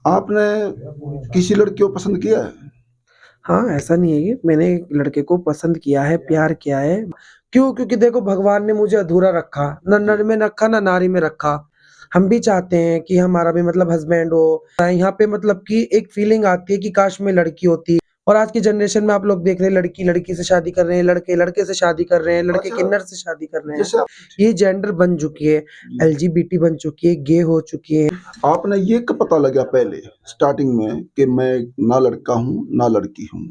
आपने किसी लड़की को पसंद किया है? हाँ, ऐसा नहीं है कि मैंने एक लड़के को पसंद किया है, प्यार किया है। क्यों? क्योंकि देखो भगवान ने मुझे अधूरा रखा, ना जी। नर में रखा, ना नारी में रखा। हम भी चाहते हैं कि हमारा भी मतलब हस्बैंड हो। यहाँ पे मतलब कि एक फीलिंग आती है कि काश मैं लड़की होती। और आज की जनरेशन में आप लोग देख रहे हैं लड़की लड़की से शादी कर रहे हैं, लड़के लड़के से शादी कर रहे हैं, लड़के अच्छा, किन्नर से शादी कर रहे हैं। जैसे आप ये जेंडर बन चुकी है, जी। एलजीबीटी बन चुकी है, गे हो चुकी है। आपने ये कब पता लगा पहले स्टार्टिंग में कि मैं ना लड़का हूँ, ना लड़की हूँ?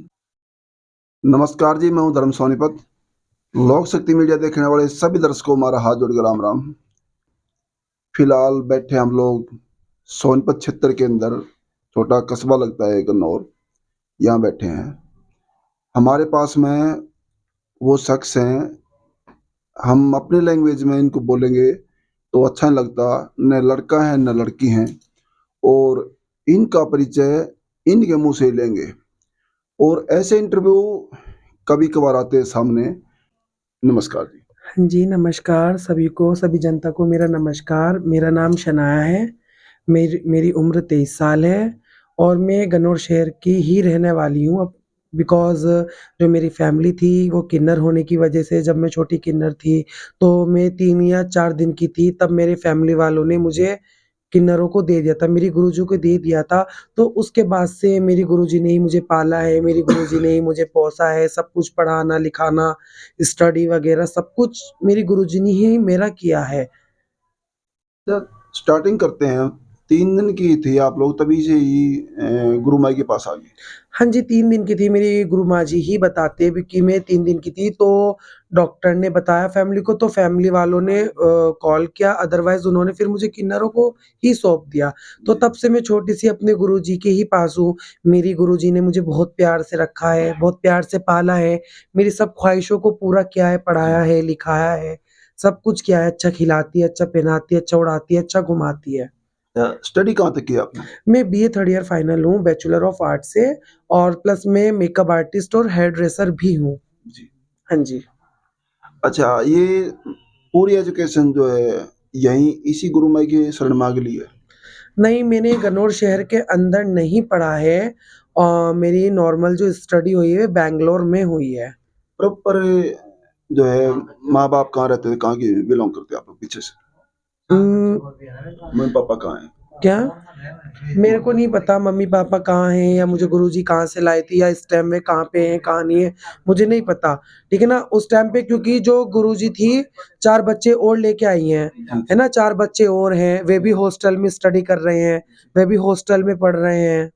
नमस्कार जी, मैं हूँ धर्म सोनीपत। लोक शक्ति मीडिया देखने वाले सभी दर्शकों को हमारा हाथ जोड़ के राम राम। फिलहाल बैठे हम लोग सोनीपत क्षेत्र के अंदर, छोटा कस्बा लगता है गन्नौर, यहाँ बैठे हैं। हमारे पास में वो शख्स हैं, हम अपने लैंग्वेज में इनको बोलेंगे तो अच्छा नहीं लगता, न लड़का है न लड़की हैं, और इनका परिचय इनके मुंह से ही लेंगे। और ऐसे इंटरव्यू कभी कभार आते हैं सामने। नमस्कार जी। हाँ जी, नमस्कार सभी को, सभी जनता को मेरा नमस्कार। मेरा नाम शनाया है। मेरी मेरी उम्र 23 साल है और मैं गन्नौर शहर की ही रहने वाली हूँ। अब बिकॉज़ जो मेरी फैमिली थी वो किन्नर होने की वजह से जब मैं छोटी किन्नर थी, तो मैं 3 या 4 दिन की थी, तब मेरे फैमिली वालों ने मुझे किन्नरों को दे दिया था, मेरी गुरुजी को दे दिया था। तो उसके बाद से मेरी गुरुजी ने ही मुझे पाला है, मेरी गुरुजी ने ही मुझे पोसा है, सब कुछ पढ़ाना-लिखाना, स्टडी वगैरह सब कुछ मेरी गुरुजी ने ही मेरा किया है। जब स्टार्टिंग करते हैं, 3 दिन की थी आप लोग, तभी से ही गुरु माई के पास आ गए। हाँ जी, 3 दिन की थी, मेरी गुरु माँ जी ही बताते भी कि मैं 3 दिन की थी, तो डॉक्टर ने बताया फैमिली को, तो फैमिली वालों ने कॉल किया, अदरवाइज़ उन्होंने फिर मुझे किन्नरों को ही सौंप दिया। तो जी। तब से मैं छोटी-सी अपने गुरुजी के ही पास हूँ। मेरी गुरुजी ने मुझे बहुत प्यार से रखा है, बहुत प्यार से पाला है, मेरी सब ख्वाहिशों को पूरा किया है, पढ़ाया है, लिखाया है, सब कुछ किया है, अच्छा खिलाती है, अच्छा पहनाती है, अच्छा उड़ाती है, अच्छा घुमाती है। स्टडी कहाँ तक की आपने? मैं बीए थर्ड ईयर फाइनल हूँ, बैचलर ऑफ आर्ट्स से और प्लस मैं मेकअप आर्टिस्ट और हेयर ड्रेसर भी हूँ। जी। हाँ जी। अच्छा, ये पूरी एजुकेशन जो है यहीं इसी गुरु माई की शरण मांग ली है? नहीं, मैंने गन्नौर शहर के अंदर नहीं पढ़ा है मेरी नॉर्मल जो स्टडी हुई है बैंगलोर में हुई है। प्रॉपर जो है माँ बाप कहाँ रहते थे, कहाँ की बिलोंग करते हैं आप लोग पीछे से? उम, मम्मी पापा कहाँ हैं? क्या? मेरे को नहीं पता मम्मी-पापा कहाँ हैं या मुझे गुरुजी कहाँ से लाए थे या इस टाइम में कहाँ पे हैं, कहाँ नहीं है, मुझे नहीं पता। ठीक है ना? उस टाइम पे क्योंकि जो गुरुजी थी 4 बच्चे और लेके आई हैं, जी, है जी। ना? 4 बच्चे और हैं, वे भी हॉस्टल में स्टडी कर रहे हैं, वे भी हॉस्टल में पढ़ रहे हैं,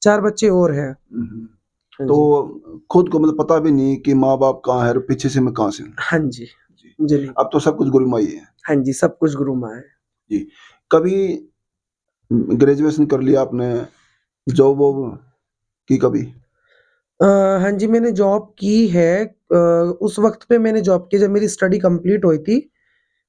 4 बच्चे और हैं। हम्म। हाँ जी। तो खुद को मतलब पता भी नहीं कि माँ बाप कहाँ है और पीछे से मैं कहाँ से हूँ। हाँ जी, जी। मुझे नहीं अब तो सब कुछ गुरु माई है। हाँ जी, सब कुछ गुरु माँ है। जी। कभी ग्रेजुएशन कर लिया आपने, जॉब वॉब की कभी? हाँ जी, मैंने जॉब की है उस वक़्त पे मैंने जॉब की जब मेरी स्टडी कंप्लीट हुई थी।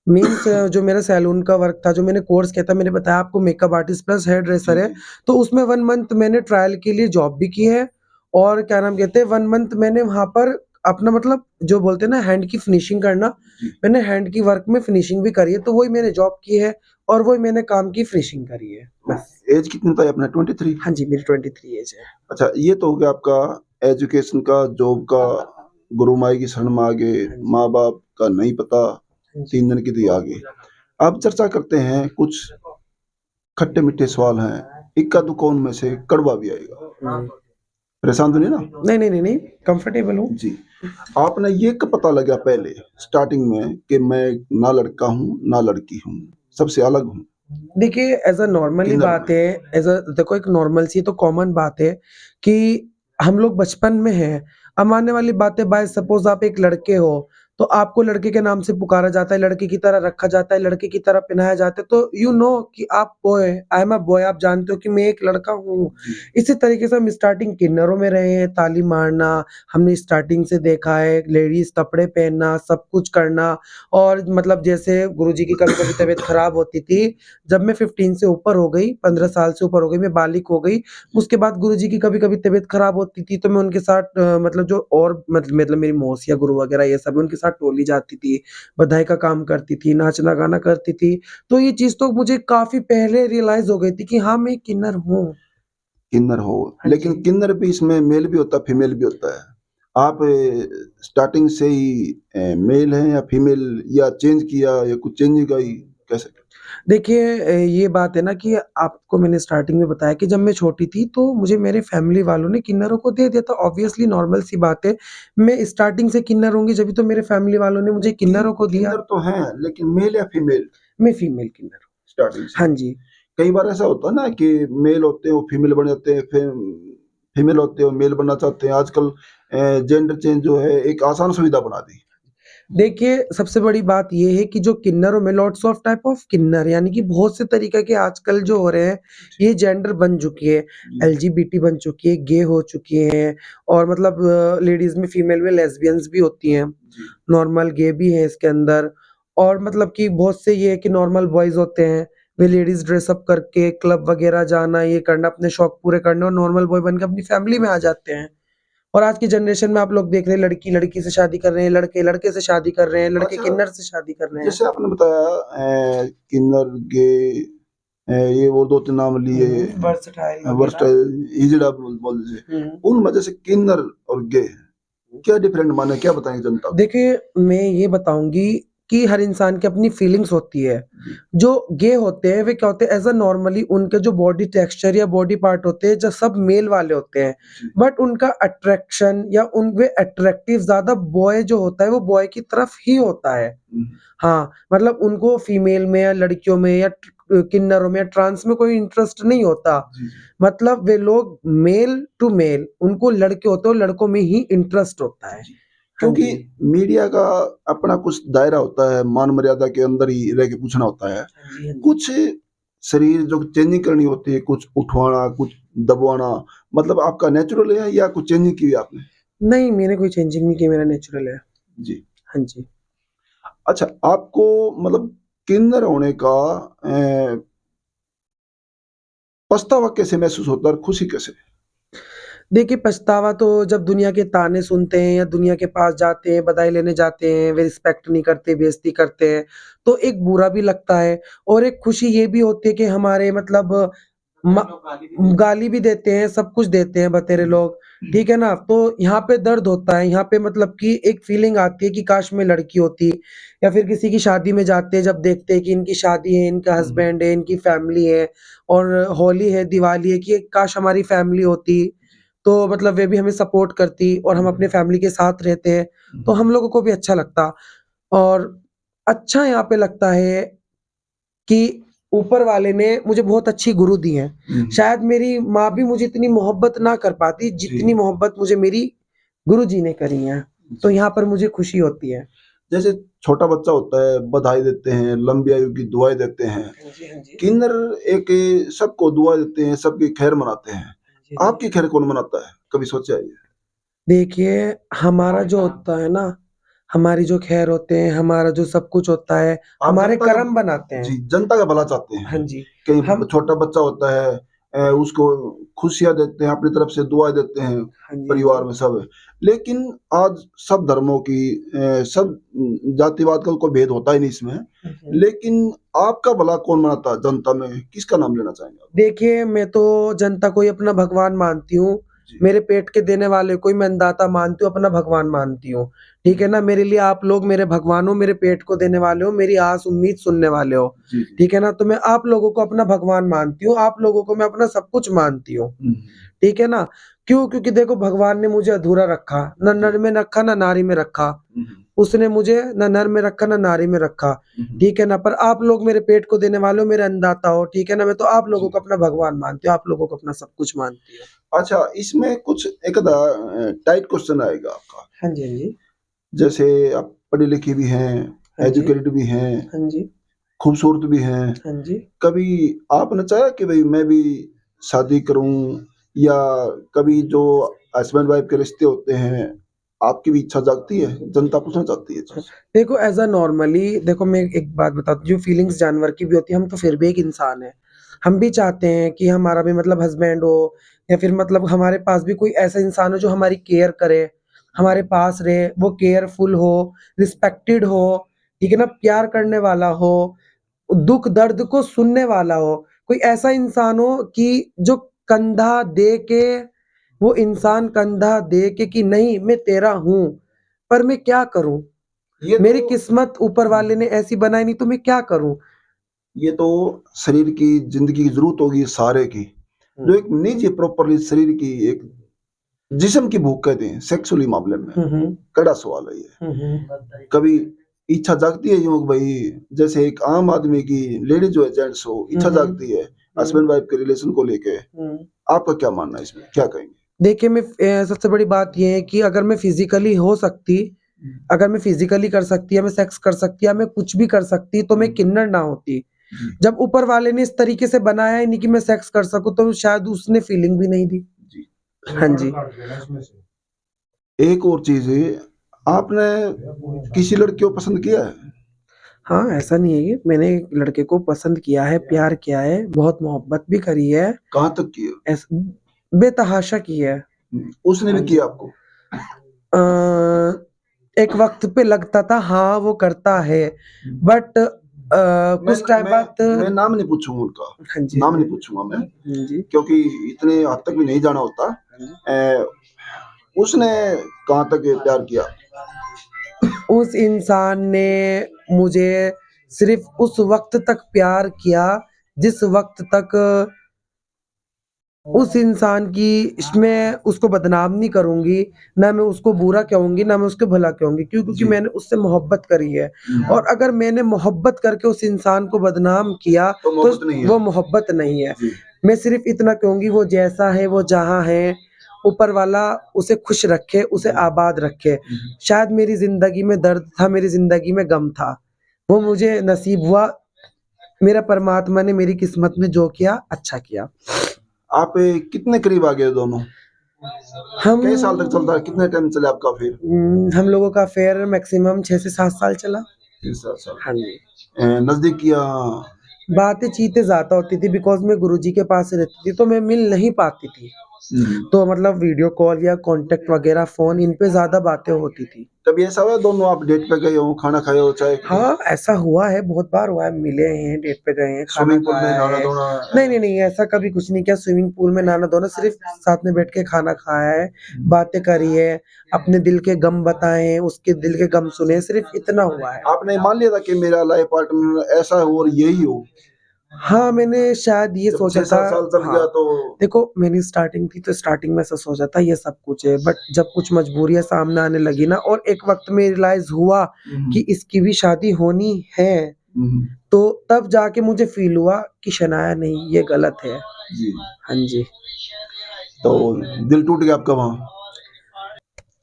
मीन्स जो मेरा सैलून का वर्क था, जो मैंने कोर्स किया था, मैंने बताया आपको makeup artist plus here ji, dresser है। जी। तो उसमें 1 मंथ मैंने ट्रायल के लिए जॉब भी की है और क्या नाम कहते हैं 1 मंथ मैंने वहाँ पर अपना मतलब जो बोलते हैं ना हैंड की फिनिशिंग करना, जी। मैंने हैंड की वर्क में फिनिशिंग भी करी है। तो वही मैंने जॉब की है और वही मैंने काम की फिनिशिंग करी है, तो बस। एज कितनी था अपना? 23? हाँ जी, मेरी 23 ऐज है। अच्छा, ये तो हो गया आपका एजुकेशन का, जॉब का, गुरु माई की शरण में आ गए, हाँ जी, माँ बाप का नहीं पता, हाँ जी। 3 दिन की थी आ गए। अब चर्चा करते हैं, कुछ खट्टे मीठे सवाल हैं, इक्का दुक्का उनमें से कड़वा भी आएगा। हुँ। परेशान तो नहीं ना? नहीं, नहीं, नहीं, नहीं, कंफर्टेबल हूँ। जी। आपने ये कब पता लगा पहले स्टार्टिंग में कि मैं ना लड़का हूँ, ना लड़की हूँ, सबसे अलग हूँ देखिए, एज़ अ नॉर्मल ही किन्नर बात में? है, एज़ अ देखो एक नॉर्मल सी तो कॉमन बात है कि हम लोग बचपन में हैं। अब मानने वाली बात है बाय सपोज़ आप एक लड़के हो, तो आपको लड़के के नाम से पुकारा जाता है, लड़के की तरह रखा जाता है, लड़के की तरह पहनाया जाता है, तो यू नो कि आप boy, I am a boy आप जानते हो कि मैं एक लड़का हूँ। जी। इसी तरीके से हम स्टार्टिंग किन्नरों में रहे हैं, ताली मारना, हमने स्टार्टिंग से देखा है, लेडीज़ कपड़े पहनना, सब कुछ करना और मतलब जैसे गुरुजी की कभी-कभी तबीयत खराब होती थी, जब मैं 15 से ऊपर हो गई, 15 साल से ऊपर हो गई, मैं बालिग हो गई, उसके बाद गुरुजी की कभी-कभी तबीयत खराब होती थी, तो मैं उनके साथ मतलब जो और मतलब मेरी मौसियाँ, गुरु वगैरह ये सब उनके साथ टोली जाती थी, बधाई का काम करती थी, नाचना-गाना करती थी। तो ये चीज़ तो मुझे काफ़ी पहले रियलाइज़ हो गई थी कि हाँ, मैं किन्नर हूँ। किन्नर हो, हाँ लेकिन जी। किन्नर भी इसमें मेल भी होता है, फीमेल भी होता है। आप स्टार्टिंग से ही मेल हैं या फीमेल, या चेंज किया, या कुछ चेंजिंग आई, कैसे? देखिए ये बात है ना कि आपको मैंने स्टार्टिंग में बताया कि जब मैं छोटी थी तो मुझे मेरे फैमिली वालों ने किन्नरों को दे दिया था। ऑब्वियसली नॉर्मल सी बात है। मैं स्टार्टिंग से किन्नर होंगी जभी तो मेरे फैमिली वालों ने मुझे किन्नरों को दिया। किन्नर तो हैं, लेकिन मेल या फीमेल मैं फीमेल किन्नर हूँ। स्टार्टिंग से? हाँ जी। कई बार ऐसा होता है ना कि मेल होते हैं वो फीमेल बन जाते हैं, फिर फीमेल होते हैं वो मेल बनना चाहते हैं। आजकल जेंडर चेंज जो है एक आसान सुविधा बना दी। देखिए, सबसे बड़ी बात ये है कि जो किन्नरों में लॉट्स ऑफ टाइप ऑफ किन्नर यानी कि बहुत से तरीके के आजकल जो हो रहे हैं, ये जेंडर बन चुकी है। जी, एलजीबीटी बन चुकी है, गे हो चुकी हैं और मतलब लेडीज़ में फीमेल में लेस्बियंस भी होती हैं। जी। नॉर्मल गे भी है इसके अंदर और मतलब कि बहुत से ये है कि नॉर्मल बॉयज़ होते हैं, वे लेडीज़ ड्रेस अप करके क्लब वगैरह जाना, ये करना, अपने शौक पूरे करने और नॉर्मल बॉय बन के अपनी फैमिली में आ जाते हैं। और आज की जनरेशन में आप लोग देख रहे हैं लड़की लड़की से शादी कर रहे हैं, लड़के लड़के से शादी कर रहे हैं, लड़के अच्छा, किन्नर से शादी कर रहे हैं। जैसे आपने बताया किन्नर, गे, ये वो 2-3 नाम लिए, वर्सटाइल वगैरह। वर्सटाइल, हिजड़ा बोल बोल दीजिए। हुँ। उनमें जैसे किन्नर और गे क्या डिफरेंट माने, क्या बताएँगे जनता को? देखिए, मैं ये बताऊँगी कि हर इंसान की अपनी फीलिंग्स होती है। जी, जो गे होते हैं, वे क्या होते हैं एज़ अ नॉर्मली उनके जो बॉडी टेक्सचर या बॉडी पार्ट होते हैं, जो सब मेल वाले होते हैं। जी। बट उनका अट्रैक्शन या उन वे अट्रैक्टिव ज़्यादा बॉय जो होता है, वो बॉय की तरफ ही होता है। हुँ, हाँ, मतलब उनको फीमेल में या लड़कियों में या किन्नरों में या ट्रांस में कोई इंटरेस्ट नहीं होता। जी, जी। मतलब वे लोग मेल टू मेल उनको लड़के होते हैं और लड़कों में ही इंटरेस्ट होता है। जी, हाँ क्योंकि जी। मीडिया का अपना कुछ दायरा होता है, मान मर्यादा के अंदर ही रह के पूछना होता है। हाँ जी, हाँ जी। कुछ शरीर जो चेंजिंग करनी होती है, कुछ उठवाना, कुछ दबवाना, मतलब आपका नेचुरल है या कुछ चेंजिंग की है आपने? नहीं, मैंने कोई चेंजिंग नहीं की, मेरा नेचुरल है। जी। हाँ जी। अच्छा, आपको मतलब किन्नर होने का पछतावा कैसे महसूस होता है और खुशी कैसे? देखिए, पछतावा तो जब दुनिया के ताने सुनते हैं या दुनिया के पास जाते हैं, बधाई लेने जाते हैं, वे रिस्पेक्ट नहीं करते, बेइज़्ज़ती करते हैं, तो एक बुरा भी लगता है और एक खुशी ये भी होती है कि हमारे मतलब म गाली भी देते हैं, सब कुछ देते हैं बतेरे लोग, ठीक है ना? तो यहाँ पे दर्द होता है, यहाँ पे मतलब कि एक फीलिंग आती है कि काश मैं लड़की होती या फिर किसी की शादी में जाते हैं, जब देखते हैं कि इनकी शादी है, इनका हस्बैंड है, इनकी फैमिली है और होली है, दिवाली है कि काश हमारी फैमिली होती, तो मतलब वे भी हमें सपोर्ट करती और हम अपने फैमिली के साथ रहते हैं, तो हम लोगों को भी अच्छा लगता और अच्छा यहाँ पे लगता है कि ऊपर वाले ने मुझे बहुत अच्छी गुरु दी हैं। हुँ, शायद मेरी माँ भी मुझे इतनी मोहब्बत ना कर पाती, जी, जितनी मोहब्बत मुझे मेरी गुरुजी ने करी है। तो जी। यहाँ पर मुझे खुशी होती है। जैसे छोटा बच्चा होता है, बधाई देते हैं, लंबी आयु की दुआएँ देते हैं। हाँ जी, हाँ जी। किन्नर एक सबको दुआ देते हैं, सबकी खैर मनाते हैं। हाँ जी, हाँ जी। आपकी खैर कौन मनाता है? कभी सोचा है ये? देखिए, हमारा जो होता है ना, हमारी जो खैर होते हैं, हमारा जो सब कुछ होता है, आप हमारे जनता का, कर्म बनाते हैं। जी, जनता का भला चाहते हाँ हैं। जी, कहीं हम छोटा बच्चा होता है, उसको खुशियाँ देते हैं, अपनी तरफ से दुआएँ देते हैं, हाँ जी, हाँ परिवार जी। में सब। लेकिन आज सब धर्मों की सब जातिवाद का कोई भेद होता ही नहीं इसमें। हुँ, हुँ। लेकिन आपका भला कौन मनाता है जनता में? किसका नाम लेना चाहेंगे आप? देखिए, मैं तो जनता को ही अपना भगवान मानती हूँ। जी। मेरे पेट के देने वाले को ही मैं अन्नदाता मानती हूँ, अपना भगवान मानती हूँ। ठीक है ना? मेरे लिए आप लोग मेरे भगवान हो, मेरे पेट को देने वाले हो, मेरी आस उम्मीद सुनने वाले हो। जी, जी। ठीक है ना? तो मैं आप लोगों को अपना भगवान मानती हूँ, आप लोगों को मैं अपना सब कुछ मानती हूँ। हुँ, ठीक है ना? क्यों? क्योंकि देखो भगवान ने मुझे अधूरा रखा, ना जी। नर में रखा, ना नारी में रखा। हुँ, हुँ। उसने मुझे ना नर में रखा, ना नारी में रखा। हुँ, हुँ। ठीक है ना? पर आप लोग मेरे पेट को देने वाले हो, मेरे अन्नदाता हो, ठीक है ना? मैं तो आप लोगों जी। को अपना भगवान मानती हूँ, आप लोगों को अपना सब कुछ मानती हूँ। अच्छा, इसमें कुछ एक आधा टाइट क्वेश्चन आएगा आपका। हाँ जी, हाँ जी। जैसे आप पढ़ी-लिखी भी हैं, हाँ जी। एजुकेटेड भी हैं, हाँ जी। खूबसूरत भी हैं। हाँ जी। कभी आपने चाहा कि भई मैं भी शादी करूँ, या कभी जो हस्बैंड वाइफ के रिश्ते होते हैं, आपकी भी इच्छा जागती है? जनता पूछना चाहती है ये हाँ, चीज़। देखो एज़ अ नॉर्मली देखो मैं एक बात बताती हूँ, जो फीलिंग्स जानवर की भी होती है, हम तो फिर भी एक इंसान हैं। हम भी चाहते हैं कि हमारा भी मतलब हस्बैंड हो या फिर मतलब हमारे पास भी कोई ऐसा इंसान हो जो हमारी केयर करे, हमारे पास रहे, वो केयरफुल हो, रिस्पेक्टेड हो, ठीक है ना? प्यार करने वाला हो, दुःख दर्द को सुनने वाला हो, कोई ऐसा इंसान हो कि जो कंधा दे के, वो इंसान कंधा दे के कि नहीं मैं तेरा हूँ, पर मैं क्या करूँ? ये मेरी तो किस्मत ऊपर वाले ने ऐसी बनाई नहीं तो मैं क्या करूँ? ये तो शरीर की जिंदगी की जरूरत होगी सारे की, जो एक निजी प्रॉपरली शरीर की एक जिस्म की भूख कहते हैं सेक्सुअली मामले में। हुँ, हुँ। कड़ा सवाल है ये। हुँ, हुँ। कभी इच्छा जागती है यूं कि भाई जैसे एक आम आदमी की लेडीज हो या जेंट्स हो, हुँ, इच्छा हुँ। जागती है हस्बैंड वाइफ के रिलेशन को लेके। हुँ। आपका क्या मानना है इसमें, क्या कहेंगे? देखिए सबसे बड़ी बात ये है कि अगर मैं फिज़िकली कर सकती या मैं सेक्स कर सकती या मैं कुछ भी कर सकती तो मैं किन्नर ना होती। जी जब ऊपर वाले ने इस तरीके से बनाया ही नहीं कि मैं सेक्स कर सकूँ तो शायद उसने फीलिंग भी नहीं दी। जी। हाँ जी। एक और चीज है, आपने किसी लड़की को पसंद किया है? हाँ, ऐसा नहीं है कि मैंने एक लड़के को पसंद किया है, प्यार किया है, बहुत मोहब्बत भी करी है, कहाँ तक किया? ऐस बेतहाशा की है। उसने भी हाँ जी। किया आपको? एक वक़्त पे लगता था हाँ, वो करता है, बट कुछ टाइम बाद मैं नाम नहीं पूछूंगा उनका, हाँ जी, हाँ नाम जी। नहीं पूछूंगा मैं, हाँ जी। क्योंकि इतने हद तक भी नहीं जाना होता। हाँ जी। उसने कहाँ तक प्यार किया? उस इंसान ने मुझे सिर्फ़ उस वक़्त तक प्यार किया, जिस वक़्त तक उस इंसान की मैं उसको बदनाम नहीं करूँगी, ना मैं उसको बुरा कहूँगी, ना मैं उसको भला कहूँगी, क्यों? क्योंकि जी। मैंने उससे मोहब्बत करी है और अगर मैंने मोहब्बत करके उस इंसान को बदनाम किया, तो तो मोहब्बत नहीं है। वो मोहब्बत नहीं है। जी। मैं सिर्फ़ इतना कहूँगी वो जैसा है, वो जहाँ है, ऊपर वाला उसे खुश रखे, उसे आबाद रखे। शायद मेरी ज़िंदगी में दर्द था, मेरी ज़िंदगी में गम था, वो मुझे नसीब हुआ, मेरा परमात्मा ने मेरी किस्मत में जो किया, अच्छा किया। आप कितने करीब आ गए दोनों? हम कई साल तक चलता है, कितने टाइम चले आपका अफेयर? हम लोगों का अफेयर मैक्सिमम 6 से 7 साल चला। 6-7 साल। हाँ जी। नजदीक किया? बातें-चीतें ज़्यादा होती थी बिकॉज़ मैं गुरुजी के पास रहती थी, तो मैं मिल नहीं पाती थी। तो मतलब वीडियो कॉल या कॉन्टैक्ट वगैरह फ़ोन इन पे ज़्यादा बातें होती थी। कभी ऐसा हुआ दोनों आप डेट पे गए हो, खाना खाए हो, चाय पी? हाँ, ऐसा हुआ है, बहुत बार हुआ है, मिले हैं, डेट पे गए हैं, खाना स्विमिंग पूल में खाया नहाना है। धोना? नहीं, नहीं, नहीं, ऐसा कभी कुछ नहीं किया, स्विमिंग पूल में नहाना-धोना, सिर्फ़ साथ में बैठ के खाना खाया है, बातें करी है, अपने दिल के गम बताए हैं, उसके दिल के गम सुने, सिर्फ़ इतना हुआ है। आपने मान लिया था कि मेरा लाइफ पार्टनर ऐसा हो और यही हो? हाँ, मैंने शायद ये जब सोचा 6-7 था। साल चल गया हाँ, तो? देखो मेरी स्टार्टिंग थी तो स्टार्टिंग में ऐसा सोचा था ये सब कुछ है, बट जब कुछ मजबूरियाँ सामने आने लगी ना और एक वक़्त में रियलाइज़ हुआ कि इसकी भी शादी होनी है, तो तब जाके मुझे फ़ील हुआ कि शनाया नहीं, ये गलत है। जी। हाँ जी। तो दिल टूट गया आपका वहाँ?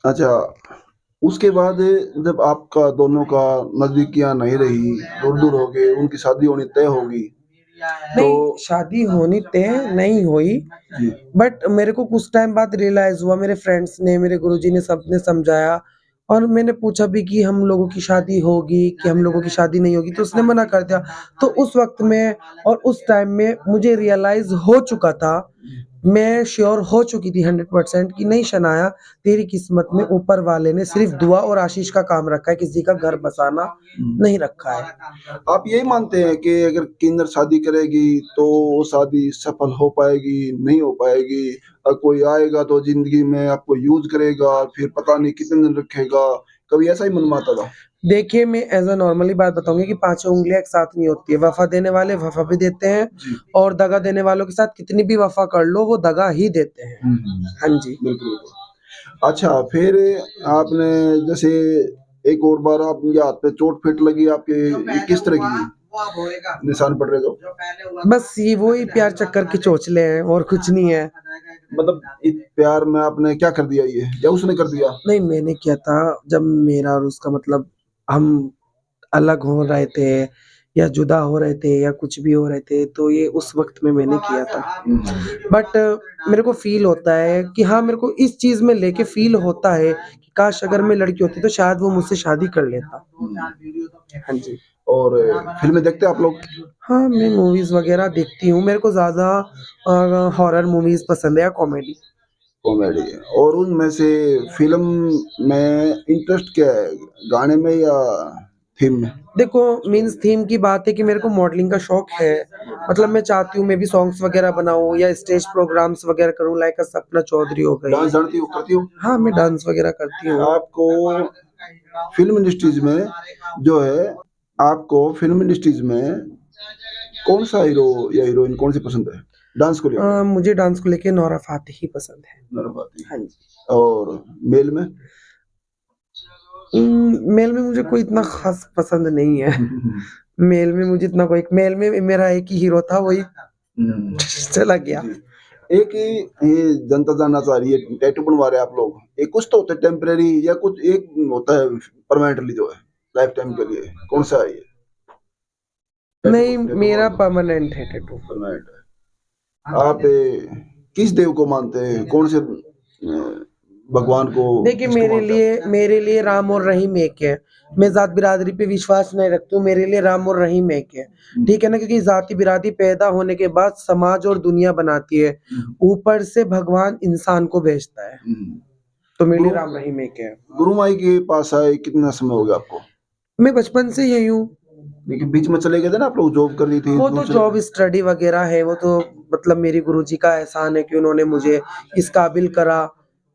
अच्छा, उसके बाद जब आपका दोनों का नज़दीकियाँ नहीं रही, दूर-दूर हो गए, उनकी शादी होनी तय होगी, तो नहीं, शादी होनी तय नहीं हुई, जी। बट मेरे को कुछ टाइम बाद रियलाइज़ हुआ, मेरे फ्रेंड्स ने, मेरे गुरुजी ने सबने समझाया और मैंने पूछा भी कि हम लोगों की शादी होगी कि हम लोगों की शादी नहीं होगी, तो उसने मना कर दिया। तो उस वक़्त में और उस टाइम में मुझे रियलाइज़ हो चुका था, मैं श्योर हो चुकी थी 100% कि नहीं शनाया, तेरी किस्मत में ऊपर वाले ने सिर्फ़ दुआ और आशीष का काम रखा है, किसी का घर बसाना नहीं रखा है। आप यही मानते हैं कि अगर किन्नर शादी करेगी तो वो शादी सफल हो पाएगी, नहीं हो पाएगी? कोई आएगा तो ज़िंदगी में आपको यूज़ करेगा, फिर पता नहीं कितने दिन रखेगा, कभी ऐसा ही मन में आता था? देखिए, मैं एज़ अ नॉर्मली बात बताऊँगी कि पाँचों उँगलियाँ एक साथ नहीं होती है। वफ़ा देने वाले वफ़ा भी देते हैं जी। और दगा देने वालों के साथ कितनी भी वफ़ा कर लो, वो दगा ही देते हैं। हाँ जी। बिल्कुल, बिल्कुल। अच्छा, फिर आपने जैसे एक और बार आपके हाथ पे चोट फिट लगी आपके, ये किस तरह की निशान पड़ रहे थे? बस ये वही प्यार चक्कर की चोचले हैं और कुछ नहीं है। मतलब इस प्यार में आपने क्या कर दिया ये, या उसने कर दिया? नहीं, मैंने किया था जब मेरा और उसका मतलब हम अलग हो रहे थे या जुदा हो रहे थे या कुछ भी हो रहे थे, तो ये उस वक़्त में मैंने किया था। बट मेरे को फ़ील होता है कि हाँ, मेरे को इस चीज़ में लेके फ़ील होता है कि काश अगर मैं लड़की होती तो शायद वो मुझसे शादी कर लेता। हाँ जी। और फ़िल्में देखते हैं आप लोग? हाँ, मैं मूवीज़ वग़ैरह देखती हूँ। मेरे को ज़्यादा हॉरर मूवीज़ पसंद है या कॉमेडी। कॉमेडी। और उनमें से फ़िल्म में इंटरेस्ट क्या है? गाने में या थीम में? देखो मीन्स थीम की बात है कि मेरे को मॉडलिंग का शौक है, मतलब मैं चाहती हूँ मैं भी सॉन्ग्स वगैरह बनाऊँ या स्टेज प्रोग्राम्स वगैरह करूँ, लाइक सपना चौधरी हो गई। डांस जानती हो, करती हो? हाँ, मैं डांस वगैरह करती हूँ। आपको फिल्म इंडस्ट्रीज में जो है, आपको फिल्म इंडस्ट्रीज में कौन सा हीरो या हीरोइन कौन सी पसंद है डांस को लेकर? मुझे डांस को लेके नोरा फ़तेही पसंद है। नूरा फ़तेही। हाँ जी। और मेल में? मेल में मुझे कोई इतना ख़ास पसंद नहीं है। मेल में मुझे इतना कोई मेल में मेरा एक ही हीरो था, वही चला गया। जी। एक ये जनता जानना चाह रही है, टैटू बनवा रहे हैं आप लोग, ये कुछ तो होता है टेम्परेरी या कुछ एक होता है परमानेंटली जो है लाइफ टाइम के लिए, कौन सा है ये? नहीं, टैटू मेरा बनवाना परमानेंट है टैटू। परमानेंट है। आप किस देव को मानते हैं, कौन से भगवान को, देखिए किसको मानते हैं? मेरे लिए राम और रहीम एक है। मैं ज़ात बिरादरी पे विश्वास नहीं रखती हूँ, मेरे लिए राम और रहीम एक है। ठीक है ना? क्योंकि ज़ाति बिरादरी पैदा होने के बाद समाज और दुनिया बनाती है। ऊपर से भगवान इंसान को भेजता है। तो मेरे लिए गुरु राम रहीम एक है। गुरु माई के पास आए कितना समय हो गया आपको? मैं बचपन से यही हूँ। लेकिन बीच में चले गए थे ना, आप लोग जॉब कर रही थी वो तो दूसरे? जॉब स्टडी वगैरह है, वो तो मतलब मेरे गुरुजी का एहसान है कि उन्होंने मुझे इस काबिल करा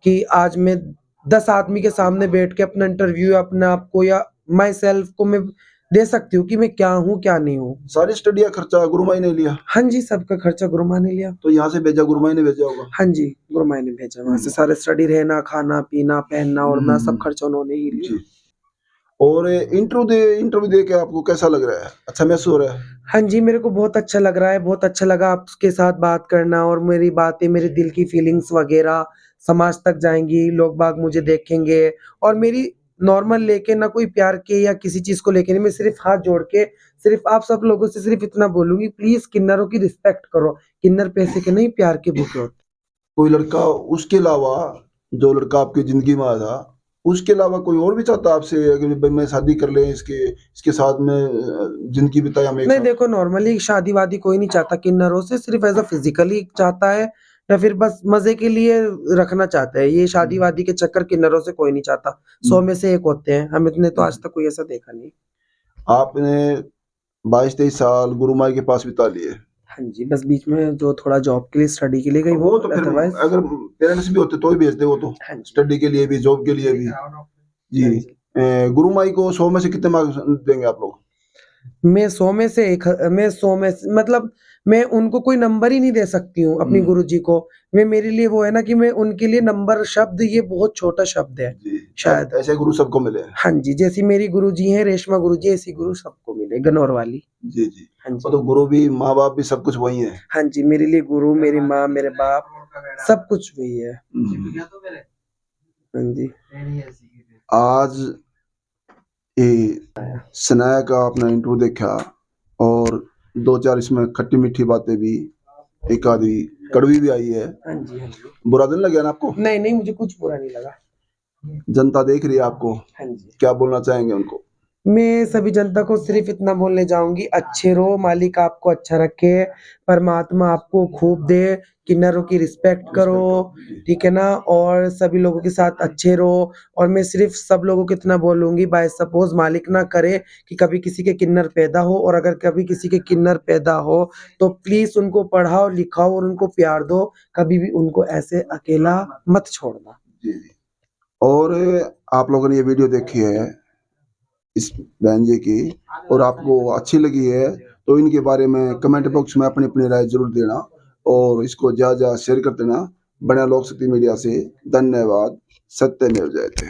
कि आज मैं 10 आदमी के सामने बैठ के अपना इंटरव्यू अपने आप को या माई सेल्फ को मैं दे सकती हूँ कि मैं क्या हूँ, क्या नहीं हूँ। सारी स्टडी का खर्चा गुरु माई ने लिया? हाँ जी, सबका खर्चा गुरु माँ ने लिया। तो यहाँ से भेजा, गुरु माई ने भेजा होगा? हाँ जी, गुरु माँ ने भेजा। वहाँ से सारे स्टडी, रहना, खाना, पीना, पहनना, ओढ़ना सब खर्चा उन्होंने ही लिया। जी। और इंटरव्यू दे के आपको कैसा लग रहा है? अच्छा महसूस हो रहा है? हाँ जी, मेरे को बहुत अच्छा लग रहा है, बहुत अच्छा लगा आपके साथ बात करना और मेरी बातें, मेरे दिल की फीलिंग्स वगैरह समाज तक जाएँगी, लोग बाग मुझे देखेंगे और मेरी नॉर्मल लेके ना कोई प्यार के या किसी चीज़ को लेके नहीं, मैं सिर्फ़ हाथ जोड़ के सिर्फ़ आप सब लोगों से सिर्फ़ इतना बोलूँगी, प्लीज़ किन्नरों की रिस्पेक्ट करो। किन्नर पैसे के नहीं, प्यार के भूखे होते। कोई लड़का उसके अलावा, जो लड़का आपकी ज़िंदगी में आया था, उसके अलावा कोई और भी चाहता आपसे कि भई मैं शादी कर लें, इसके साथ में ज़िंदगी बिताएँ हम एक नहीं साथ? देखो, नॉर्मली शादी-वादी कोई नहीं चाहता किन्नरों से, सिर्फ़ ऐज़ अ फ़िज़िकली चाहता है या फिर बस मज़े के लिए रखना चाहता है। ये शादी-वादी के चक्कर किन्नरों से कोई नहीं चाहता। 100 में से 1 होते हैं, हमने तो आज तक कोई ऐसा देखा नहीं। आपने 22-23 साल गुरु माई के पास बिता लिए। हाँ जी, बस बीच में जो थोड़ा जॉब के लिए, स्टडी के लिए गई वो वो तो फिर अदरवाइज़ अगर पेरेंट्स भी होते तो ही भेजते वो तो, हाँ जी, स्टडी के लिए भी, जॉब के लिए भी। जी। हाँ जी। गुरु माई को 100 में से कितने मार्क्स देंगे आप लोग? मैं 100 में से मतलब मैं उनको कोई नंबर ही नहीं दे सकती हूँ अपनी गुरुजी को। मैं मेरे लिए वो है ना कि मैं उनके लिए नंबर शब्द ये बहुत छोटा शब्द है, जी। शायद। ऐसे गुरु सबको मिले हैं। हाँ जी, जैसी मेरी गुरुजी हैं, रेशमा गुरुजी, ऐसी गुरु सबको मिले, गनौर वाली। जी, जी। हाँ वो जी। तो गुरु भी, माँ-बाप भी सब कुछ वही है। हाँ जी, मेरे लिए गुरु, मेरी माँ, मेरे बाप, सब कुछ वही है। हाँ जी। आज ये सनाया का आपने इंटरव्यू देखा और 2-4 इसमें खट्टी-मीठी बातें भी, एक आधी कड़वी भी आई है। हाँ जी, हाँ जी। बुरा तो नहीं लगा ना आपको? नहीं, नहीं, मुझे कुछ बुरा नहीं लगा। जनता देख रही है आपको, हाँ जी। क्या बोलना चाहेंगे उनको? मैं सभी जनता को सिर्फ़ इतना बोलने जाऊँगी, अच्छे रहो, मालिक आपको अच्छा रखे, परमात्मा आपको खूब दे, किन्नरों की रिस्पेक्ट करो, ठीक है ना? और सभी लोगों के साथ अच्छे रहो और मैं सिर्फ़ सब लोगों को इतना बोलूँगी, बाय सपोज़ मालिक ना करे कि कभी किसी के किन्नर पैदा हो और अगर कभी किसी के किन्नर पैदा हो, तो प्लीज़ उनको पढ़ाओ, लिखाओ और उनको प्यार दो, कभी भी उनको ऐसे अकेला मत छोड़ना। जी, जी। और आप लोगों ने ये वीडियो देखी है इस बहन जी की और आपको अच्छी लगी है तो इनके बारे में कमेंट बॉक्स में अपनी अपनी राय जरूर देना और इसको ज़्यादा शेयर कर देना। बना लोक शक्ति मीडिया से धन्यवाद। सत्यमेव जयते।